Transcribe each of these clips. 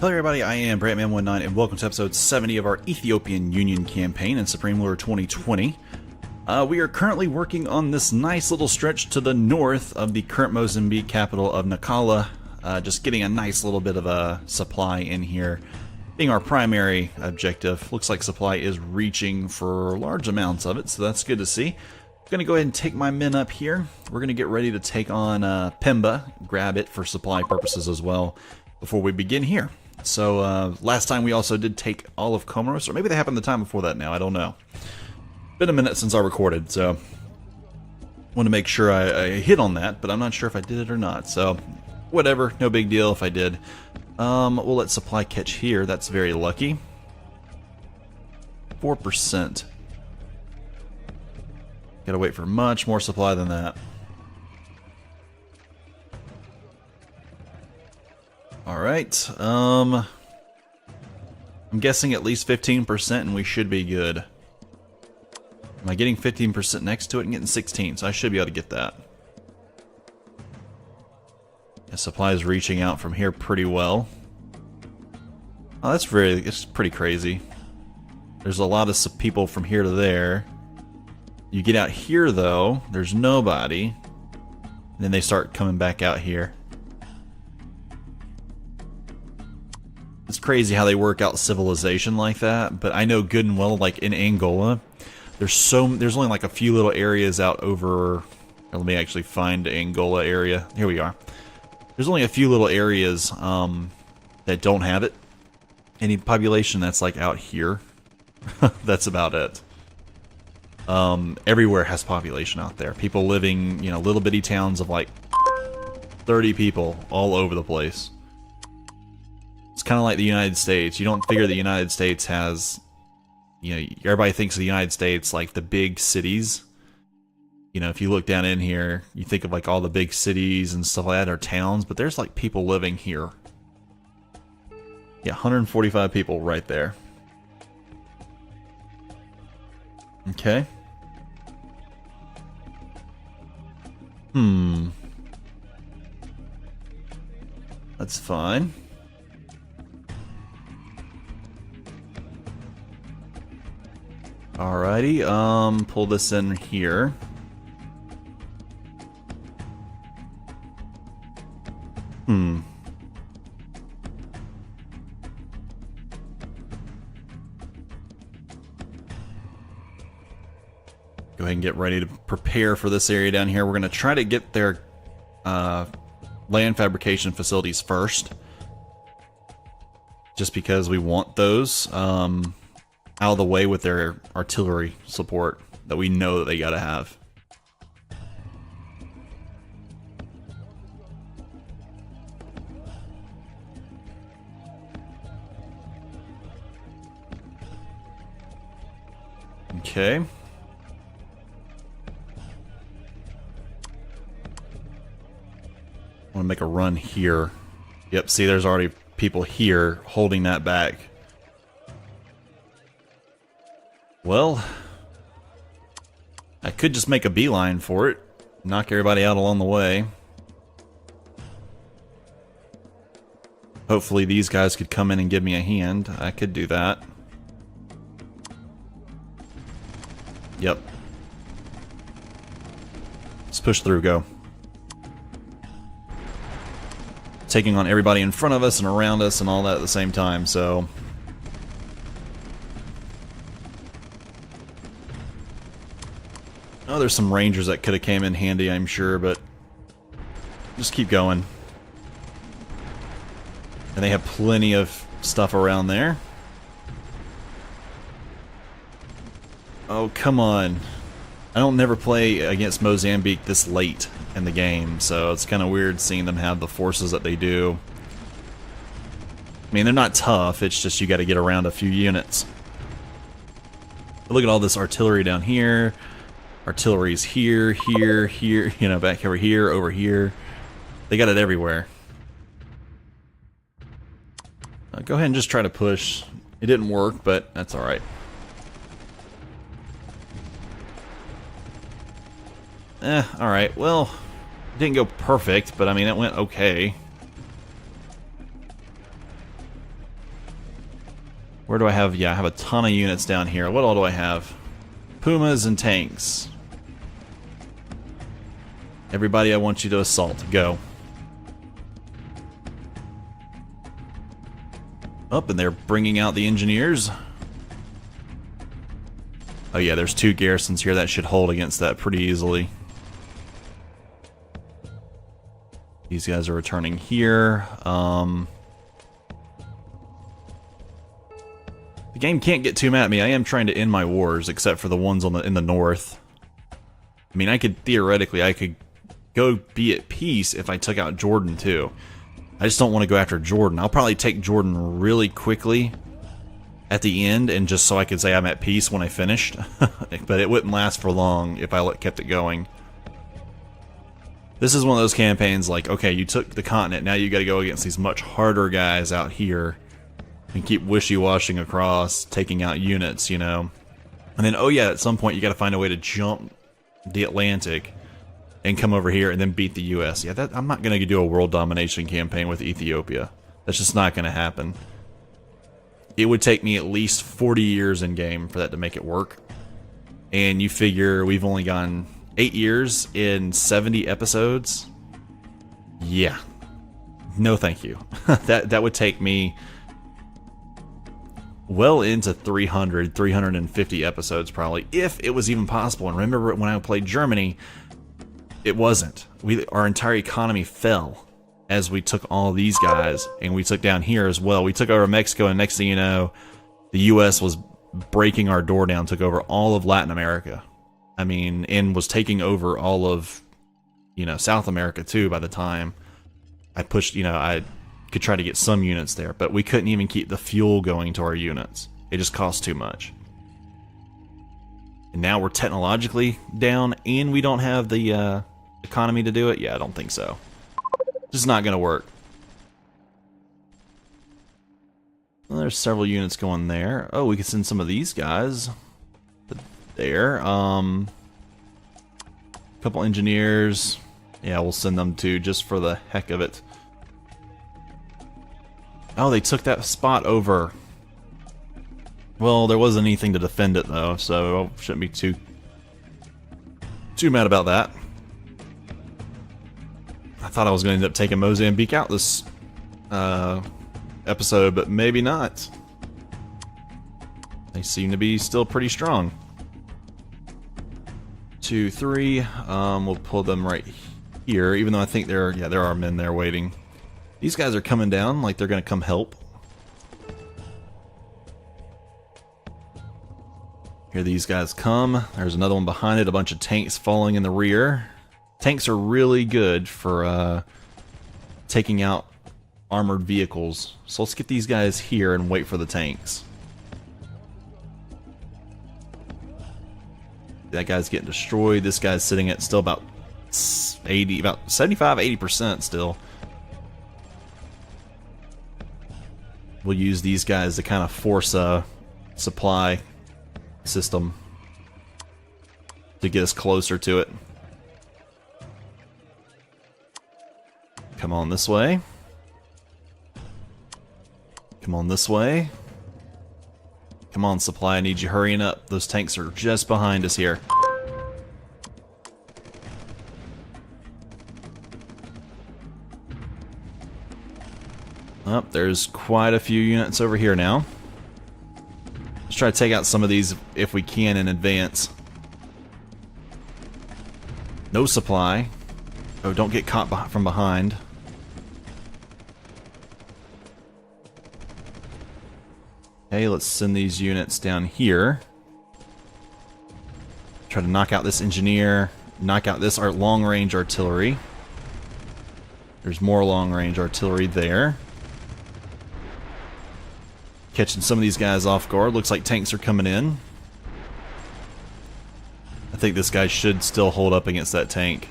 Hello everybody, I am Brantman19 and welcome to episode 70 of our Ethiopian Union campaign in Supreme Lure 2020. We are currently working on this nice little stretch to the north of the current Mozambique capital of Nacala. Just getting a nice little bit of a supply in here, being our primary objective. Looks like supply is reaching for large amounts of it, so that's good to see. I'm going to go ahead and take my men up here. We're going to get ready to take on Pemba, grab it for supply purposes as well before we begin here. So last time we also did take all of Comoros, or maybe that happened the time before that now, I don't know. Been a minute since I recorded, so want to make sure I hit on that, but I'm not sure if I did it or not, so whatever, no big deal if I did. We'll let supply catch here, that's very lucky. 4%. Gotta wait for much more supply than that. Alright, I'm guessing at least 15% and we should be good. Am I getting 15% next to it and getting 16, so I should be able to get that. Yeah, supply is reaching out from here pretty well. Oh, it's pretty crazy. There's a lot of people from here to there. You get out here though, there's nobody. And then they start coming back out here. It's crazy how they work out civilization like that, but I know good and well, like in Angola, there's only like a few little areas out over. Let me actually find Angola area. Here we are. There's only a few little areas that don't have it. Any population that's like out here, that's about it. Everywhere has population out there. People living, little bitty towns of like 30 people all over the place. It's kind of like the United States. You don't figure the United States has, everybody thinks of the United States like the big cities. If you look down in here, you think of like all the big cities and stuff like that, or towns, but there's like people living here. Yeah, 145 people right there. Okay. That's fine. Alrighty, pull this in here. Go ahead and get ready to prepare for this area down here. We're going to try to get their land fabrication facilities first. Just because we want those out of the way with their artillery support that we know that they gotta have. Okay. I want to make a run here. Yep, see there's already people here holding that back. Well, I could just make a beeline for it, knock everybody out along the way. Hopefully these guys could come in and give me a hand. I could do that. Yep. Let's push through, go. Taking on everybody in front of us and around us and all that at the same time, so... Oh, there's some rangers that could have came in handy, I'm sure, but just keep going. And they have plenty of stuff around there. Oh, come on. I don't never play against Mozambique this late in the game, so it's kind of weird seeing them have the forces that they do. I mean, they're not tough, it's just you got to get around a few units. But look at all this artillery down here. Artillery's here, here, here, back over here, They got it everywhere. Go ahead and just try to push. It didn't work, but that's alright. Alright, well, it didn't go perfect, but I mean, it went okay. Where do I have? Yeah, I have a ton of units down here. What all do I have? Pumas and tanks. Everybody, I want you to assault. Go. Up, and they're bringing out the engineers. Oh yeah, there's 2 garrisons here that should hold against that pretty easily. These guys are returning here. The game can't get too mad at me. I am trying to end my wars, except for the ones on in the north. I mean, I could go be at peace if I took out Jordan too. I just don't want to go after Jordan. I'll probably take Jordan really quickly at the end, and just so I could say I'm at peace when I finished. But it wouldn't last for long if I kept it going. This is one of those campaigns like, okay, you took the continent, now you got to go against these much harder guys out here and keep wishy-washing across, taking out units, you know. And then, oh yeah, at some point you got to find a way to jump the Atlantic and come over here and then beat the US. Yeah, I'm not going to do a world domination campaign with Ethiopia. That's just not going to happen. It would take me at least 40 years in game for that to make it work. And you figure we've only gone 8 years in 70 episodes. Yeah. No thank you. That would take me well into 350 episodes probably, if it was even possible. And remember when I played Germany, it wasn't. Our entire economy fell as we took all these guys, and we took down here as well. We took over Mexico, and next thing you know, the US was breaking our door down, took over all of Latin America. I mean, and was taking over all of, you know, South America too by the time I pushed, you know, I could try to get some units there, but we couldn't even keep the fuel going to our units. It just cost too much. And now we're technologically down, and we don't have the economy to do it? Yeah, I don't think so. Just not gonna work. Well, there's several units going there. Oh, we could send some of these guys there. Couple engineers. Yeah, we'll send them too, just for the heck of it. Oh, they took that spot over. Well, there wasn't anything to defend it though, so I shouldn't be too mad about that. I thought I was going to end up taking Mozambique out this episode, but maybe not. They seem to be still pretty strong. 2, 3. We'll pull them right here, even though I think there are men there waiting. These guys are coming down like they're going to come help. Here these guys come. There's another one behind it, a bunch of tanks falling in the rear. Tanks are really good for taking out armored vehicles. So let's get these guys here and wait for the tanks. That guy's getting destroyed. This guy's sitting at still about 75-80% still. We'll use these guys to kind of force a supply system to get us closer to it. Come on this way. Come on this way. Come on, supply, I need you hurrying up. Those tanks are just behind us here. Oh, there's quite a few units over here now. Let's try to take out some of these if we can in advance. No supply. Oh, don't get caught from behind. Okay, let's send these units down here. Try to knock out this engineer. Knock out this long-range artillery. There's more long-range artillery there. Catching some of these guys off guard. Looks like tanks are coming in. I think this guy should still hold up against that tank.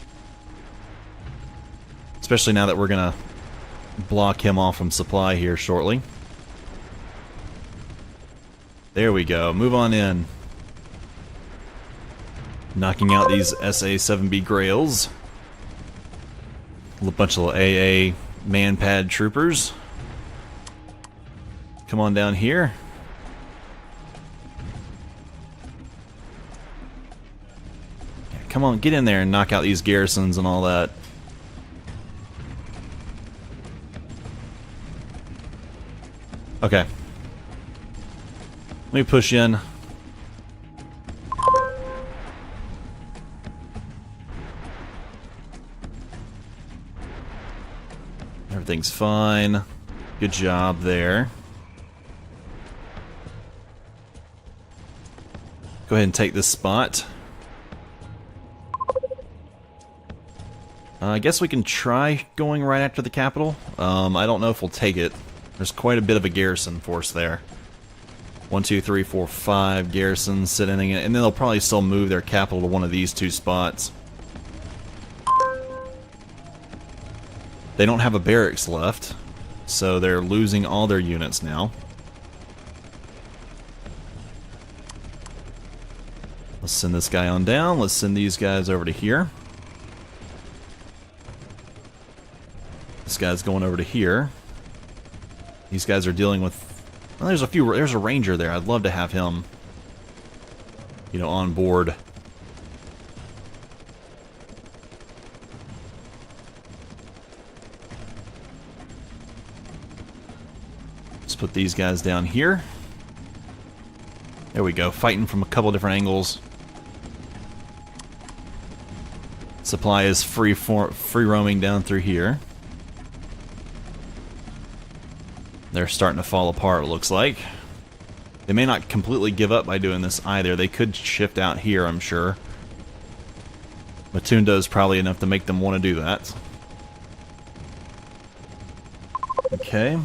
Especially now that we're gonna block him off from supply here shortly. There we go. Move on in. Knocking out these SA-7B Grails. A bunch of AA man-pad troopers. Come on down here. come on, get in there and knock out these garrisons and all that. Okay. Let me push in. Everything's fine. Good job there. Go ahead and take this spot. I guess we can try going right after the capital. I don't know if we'll take it. There's quite a bit of a garrison force there. 1, 2, 3, 4, 5 garrisons sitting in it, and then they'll probably still move their capital to one of these two spots. They don't have a barracks left, so they're losing all their units now. Let's send this guy on down. Let's send these guys over to here. This guy's going over to here. These guys are dealing with... Well, there's a ranger there. I'd love to have him, you know, on board. Let's put these guys down here. There we go, fighting from a couple different angles. Supply is free roaming down through here. They're starting to fall apart, it looks like. They may not completely give up by doing this either. They could shift out here, I'm sure. Matunda is probably enough to make them want to do that. Okay.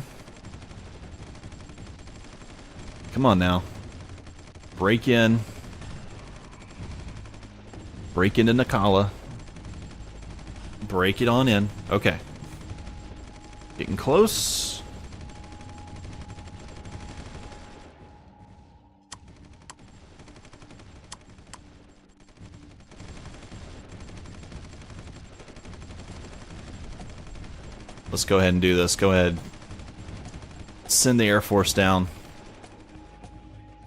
Come on now. Break in. Break into Nakala. Break it on in. Okay. Getting close. Let's go ahead and do this. Go ahead. Send the Air Force down.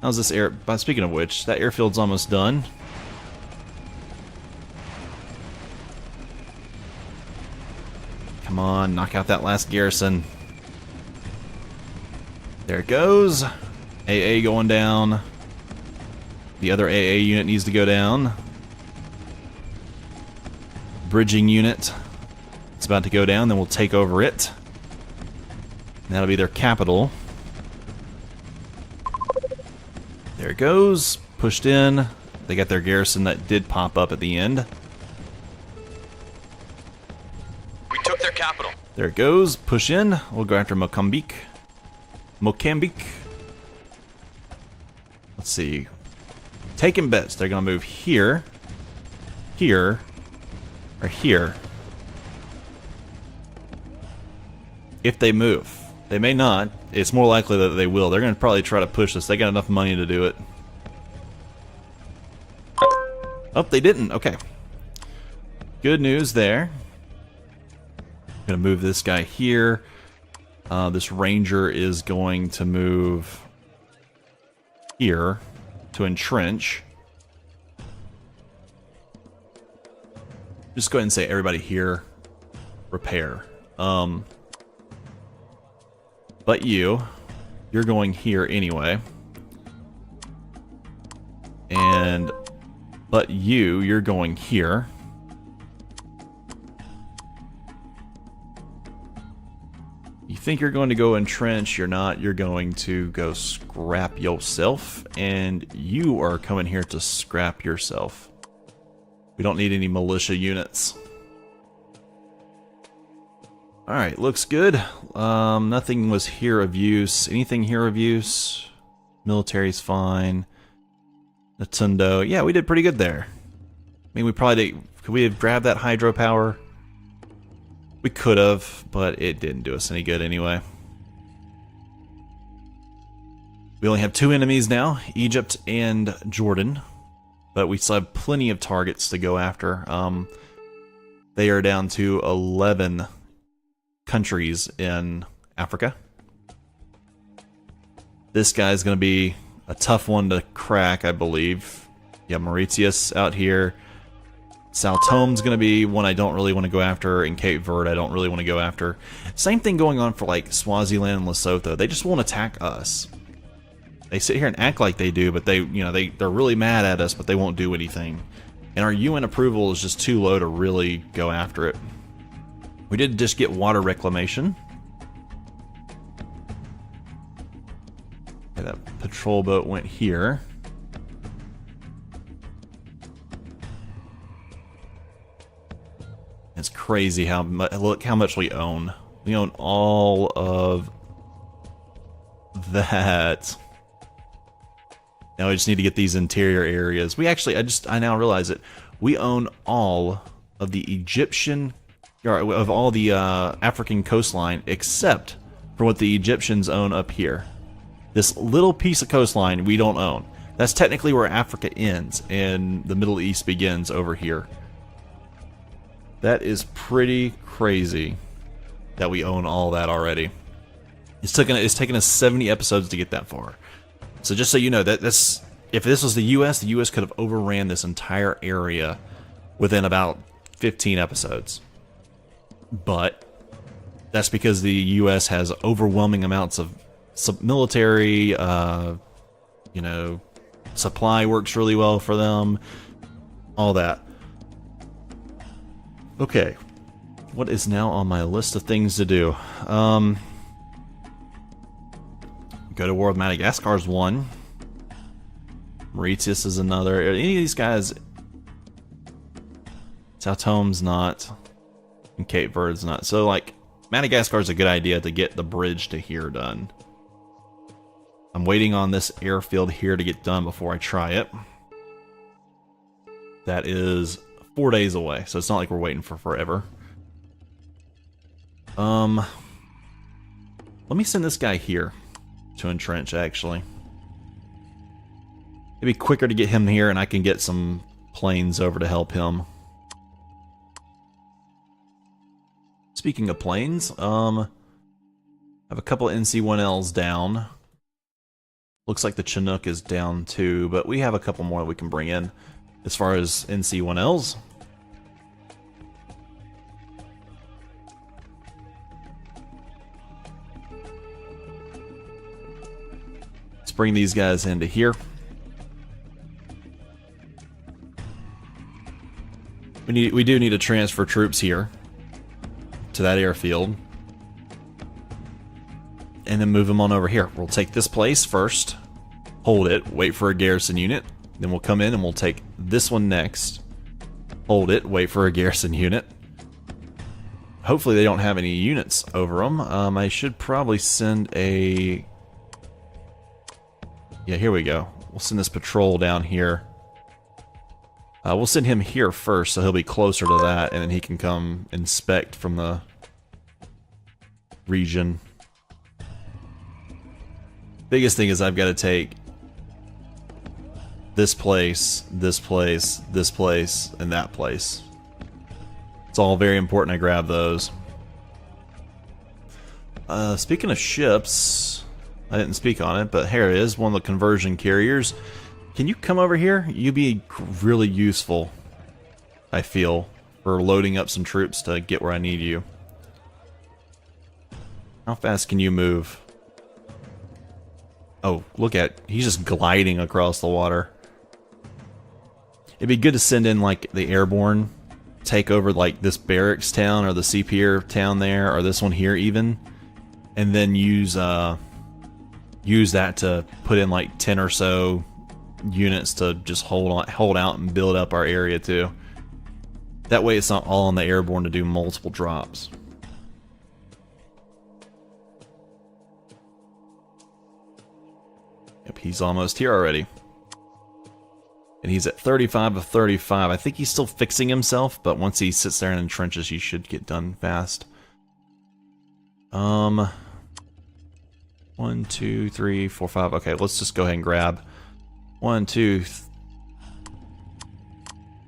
How's this air... Speaking of which, that airfield's almost done. Come on, knock out that last garrison. There it goes. AA going down. The other AA unit needs to go down. Bridging unit. It's about to go down, then we'll take over it. And that'll be their capital. There it goes. Pushed in. They got their garrison that did pop up at the end. We took their capital. There it goes. Push in. We'll go after Mocambique. Mocambique. Let's see. Taking bets. They're going to move here, here, or here. If they move. They may not. It's more likely that they will. They're going to probably try to push this. They got enough money to do it. Oh, they didn't. Okay. Good news there. I'm going to move this guy here. This ranger is going to move here to entrench. Just go ahead and say everybody here. Repair. But you're going here anyway. And but you're going here. You think you're going to go entrench, you're not. You're going to go scrap yourself, and you are coming here to scrap yourself. We don't need any militia units. Alright, looks good. Nothing was here of use. Anything here of use? Military's fine. Natundo. Yeah, we did pretty good there. I mean, we probably did. Could we have grabbed that hydropower? We could have, but it didn't do us any good anyway. We only have 2 enemies now, Egypt and Jordan. But we still have plenty of targets to go after. They are down to 11 countries in Africa. This guy's going to be a tough one to crack, I believe. Yeah, Mauritius out here. Sao Tome's going to be one I don't really want to go after, and Cape Verde I don't really want to go after. Same thing going on for like Swaziland and Lesotho. They just won't attack us. They sit here and act like they do, but they're really mad at us, but they won't do anything. And our UN approval is just too low to really go after it. We did just get water reclamation. Okay, that patrol boat went here. It's crazy how look how much we own. We own all of that. Now we just need to get these interior areas. We actually, I now realize it. We own all of the Egyptian, or of all the African coastline, except for what the Egyptians own up here. This little piece of coastline we don't own. That's technically where Africa ends and the Middle East begins over here. That is pretty crazy that we own all that already. It's taken us 70 episodes to get that far. So just so you know, if this was the US could have overran this entire area within about 15 episodes. But that's because the US has overwhelming amounts of military, you know, supply works really well for them, all that. Okay, what is now on my list of things to do? Go to war with Madagascar is one. Mauritius is another. Any of these guys, Sao Tome's not, and Cape Verde's not. So like, Madagascar's a good idea to get the bridge to here done. I'm waiting on this airfield here to get done before I try it. That is 4 days away, so it's not like we're waiting for forever. Let me send this guy here to entrench, actually. It'd be quicker to get him here, and I can get some planes over to help him. Speaking of planes, I have a couple of NC-1Ls down. Looks like the Chinook is down too, but we have a couple more we can bring in as far as NC-1Ls. Let's bring these guys into here. We do need to transfer troops here to that airfield, and then move them on over here. We'll take this place first, hold it, wait for a garrison unit, then we'll come in and we'll take this one next, hold it, wait for a garrison unit. Hopefully they don't have any units over them. I should probably send a... Yeah, here we go. We'll send this patrol down here. We'll send him here first, so he'll be closer to that, and then he can come inspect from the region. Biggest thing is I've got to take this place, this place, this place, and that place. It's all very important I grab those. Speaking of ships, I didn't speak on it, but here it is, one of the conversion carriers. Can you come over here? You'd be really useful, I feel, for loading up some troops to get where I need you. How fast can you move? Oh, look at, he's just gliding across the water. It'd be good to send in like the airborne, take over like this barracks town or the sea pier town there, or this one here even, and then use that to put in like 10 or so units to just hold out and build up our area too. That way it's not all on the airborne to do multiple drops. Yep, he's almost here already. And he's at 35 of 35. I think he's still fixing himself, but once he sits there and entrenches, he should get done fast. 1, 2, 3, 4, 5. Okay, let's just go ahead and grab 1, 2,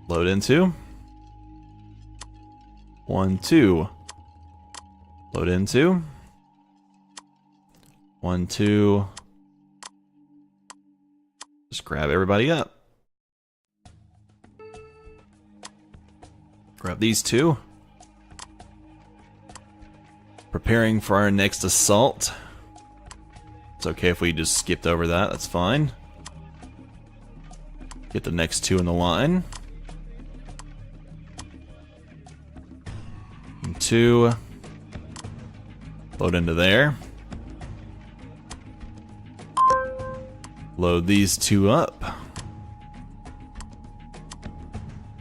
load into. 1, 2, load into. 1, 2. Just grab everybody up. Grab these two. Preparing for our next assault. It's okay if we just skipped over that, that's fine. Get the next two in the line. And two. Load into there. Load these two up.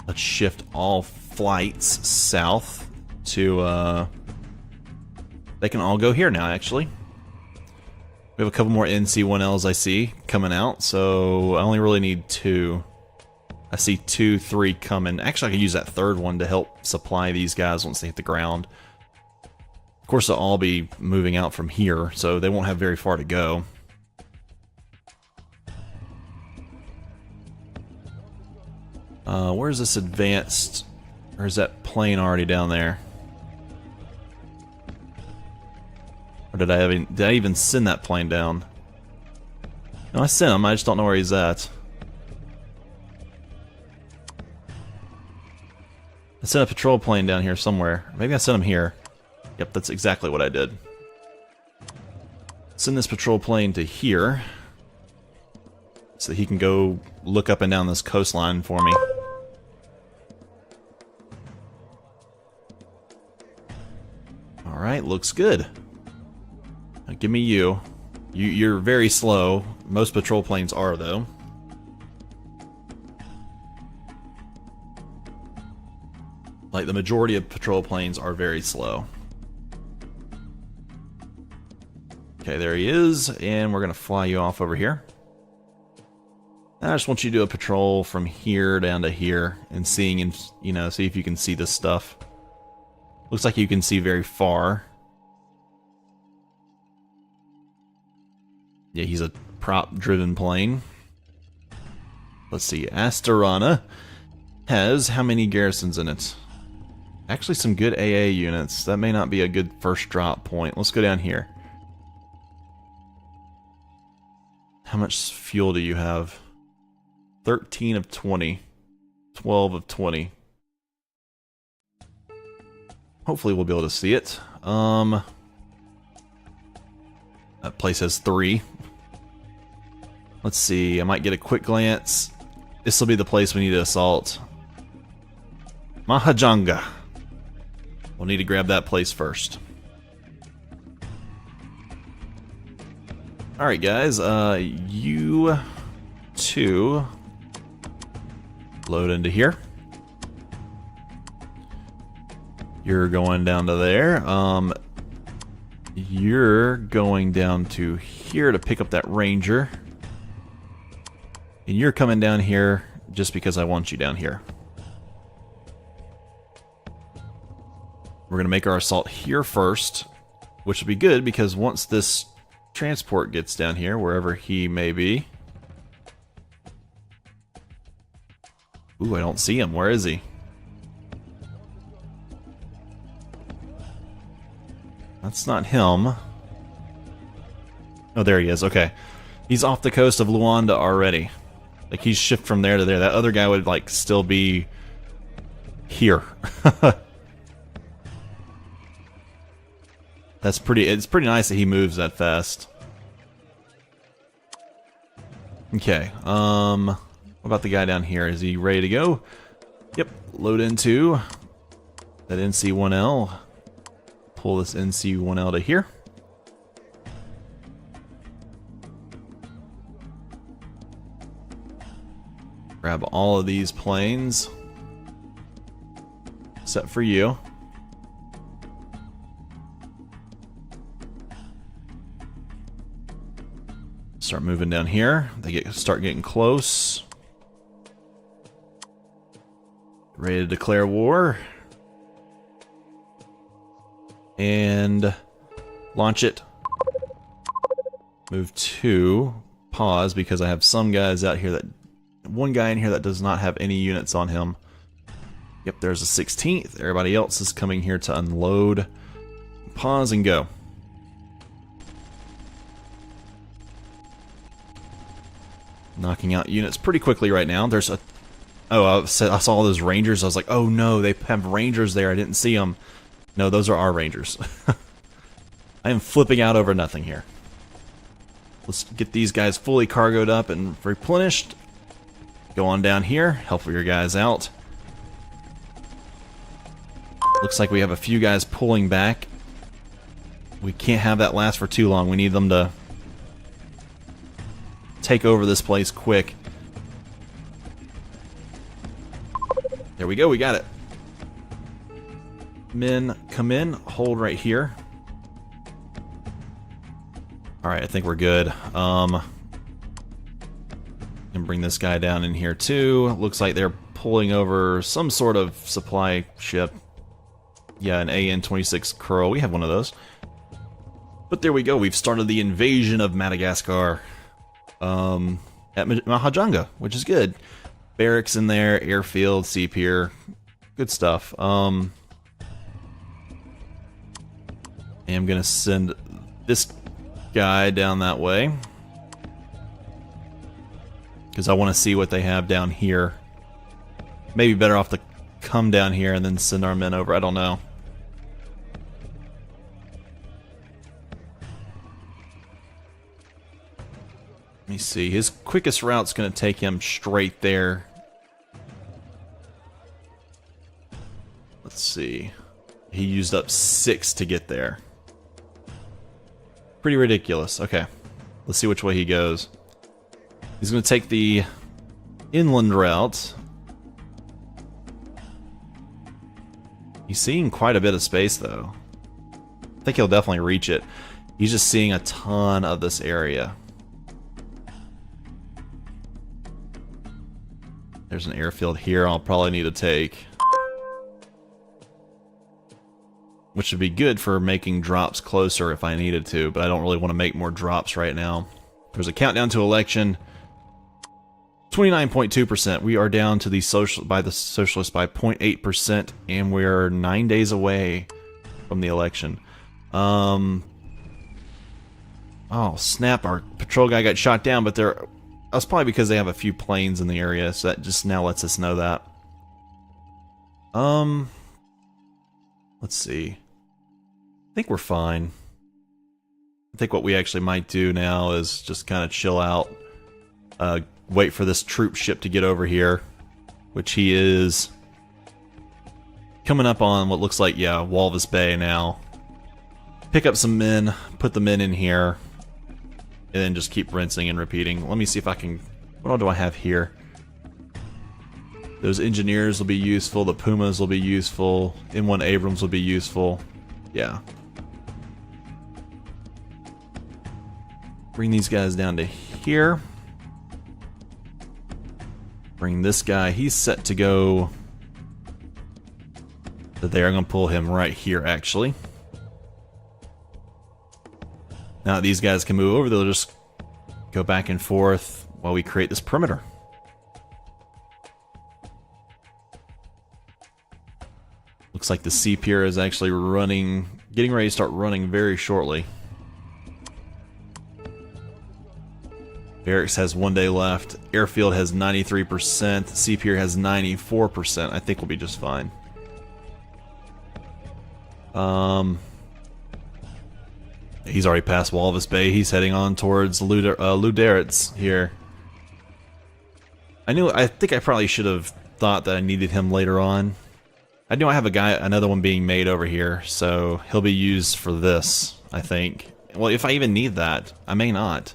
Let's shift all flights south to, they can all go here now, actually. We have a couple more NC1Ls I see coming out, so I only really need two. I see 2, 3 coming. Actually, I could use that third one to help supply these guys once they hit the ground. Of course, they'll all be moving out from here, so they won't have very far to go. Where's this advanced, or is that plane already down there? Or did I even send that plane down? No, I sent him, I just don't know where he's at. I sent a patrol plane down here somewhere. Maybe I sent him here. Yep, that's exactly what I did. Send this patrol plane to here, so that he can go look up and down this coastline for me. Alright, looks good. Now give me you. You're very slow. Most patrol planes are, though. Like, the majority of patrol planes are very slow. Okay, there he is, and we're gonna fly you off over here. I just want you to do a patrol from here down to here, and seeing, and you know, see if you can see this stuff. Looks like you can see very far. Yeah, he's a prop-driven plane. Let's see, Astarana has how many garrisons in it? Actually, some good AA units. That may not be a good first drop point. Let's go down here. How much fuel do you have? 13 of 20. 12 of 20. Hopefully we'll be able to see it. That place has 3. Let's see, I might get a quick glance. This will be the place we need to assault. Mahajanga. We'll need to grab that place first. Alright guys, you two load into here. You're going down to there. You're going down to here to pick up that ranger. And you're coming down here just because I want you down here. We're going to make our assault here first, which will be good because once this transport gets down here, wherever he may be. Ooh, I don't see him. Where is he? That's not him. Oh, there he is. Okay. He's off the coast of Luanda already. Like, he's shifted from there to there. That other guy would, like, still be here. That's pretty... It's pretty nice that he moves that fast. Okay. What about the guy down here? Is he ready to go? Yep. Load into that NC1L. Pull this NC1L to here. Grab all of these planes. Except for you. Start moving down here. They start getting close. Ready to declare war. And launch it. Move to pause because I have some guys out here that... One guy in here that does not have any units on him. Yep, there's a 16th. Everybody else is coming here to unload. Pause and go. Knocking out units pretty quickly right now. There's a Oh, I saw all those rangers. I was like, oh no, they have rangers there. I didn't see them. No, those are our rangers. I am flipping out over nothing here. Let's get these guys fully cargoed up and replenished. Go on down here, help your guys out. Looks like we have a few guys pulling back. We can't have that last for too long. We need them to take over this place quick. There we go, we got it. Men, come in, hold right here. Alright, I think we're good. And bring this guy down in here too. Looks like they're pulling over some sort of supply ship. Yeah, an AN-26 Curl. We have one of those. But there we go. We've started the invasion of Madagascar at Mahajanga, which is good. Barracks in there, airfield, sea pier. Good stuff. I am going to send this guy down that way, because I want to see what they have down here. Maybe better off to come down here and then send our men over. I don't know. Let me see. His quickest route's going to take him straight there. Let's see. He used up 6 to get there. Pretty ridiculous. Okay. Let's see which way he goes. He's going to take the inland route. He's seeing quite a bit of space, though. I think he'll definitely reach it. He's just seeing a ton of this area. There's an airfield here I'll probably need to take, which would be good for making drops closer if I needed to, but I don't really want to make more drops right now. There's a countdown to election. 29.2%. We are down to the socialists by 0.8%, and we're 9 days away from the election. Oh snap! Our patrol guy got shot down, but that's probably because they have a few planes in the area, so that just now lets us know that. Let's see. I think we're fine. I think what we actually might do now is just kind of chill out. Wait for this troop ship to get over here, which he is coming up on what looks like, yeah, Walvis Bay now. Pick up some men, put the men in here, and then just keep rinsing and repeating. Let me see if I can... What all do I have here? Those engineers will be useful. The Pumas will be useful. M1 Abrams will be useful. Yeah. Bring these guys down to here. Bring this guy. He's set to go to there. I'm going to pull him right here, actually. Now that these guys can move over, they'll just go back and forth while we create this perimeter. Looks like the sea pier is actually running, getting ready to start running very shortly. Barracks has 1 day left. Airfield has 93%. Sea pier has 94%. I think we'll be just fine. He's already passed Walvis Bay. He's heading on towards Luderitz here. I think I probably should have thought that I needed him later on. I know I have another one being made over here, so he'll be used for this, I think. Well, if I even need that, I may not.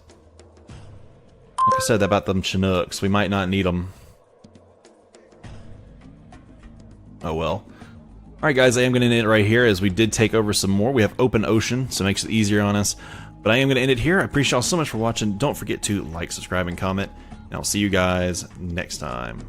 Like I said about them Chinooks, we might not need them. Oh well. Alright guys, I am going to end it right here as we did take over some more. We have open ocean, so it makes it easier on us. But I am going to end it here. I appreciate y'all so much for watching. Don't forget to like, subscribe, and comment. And I'll see you guys next time.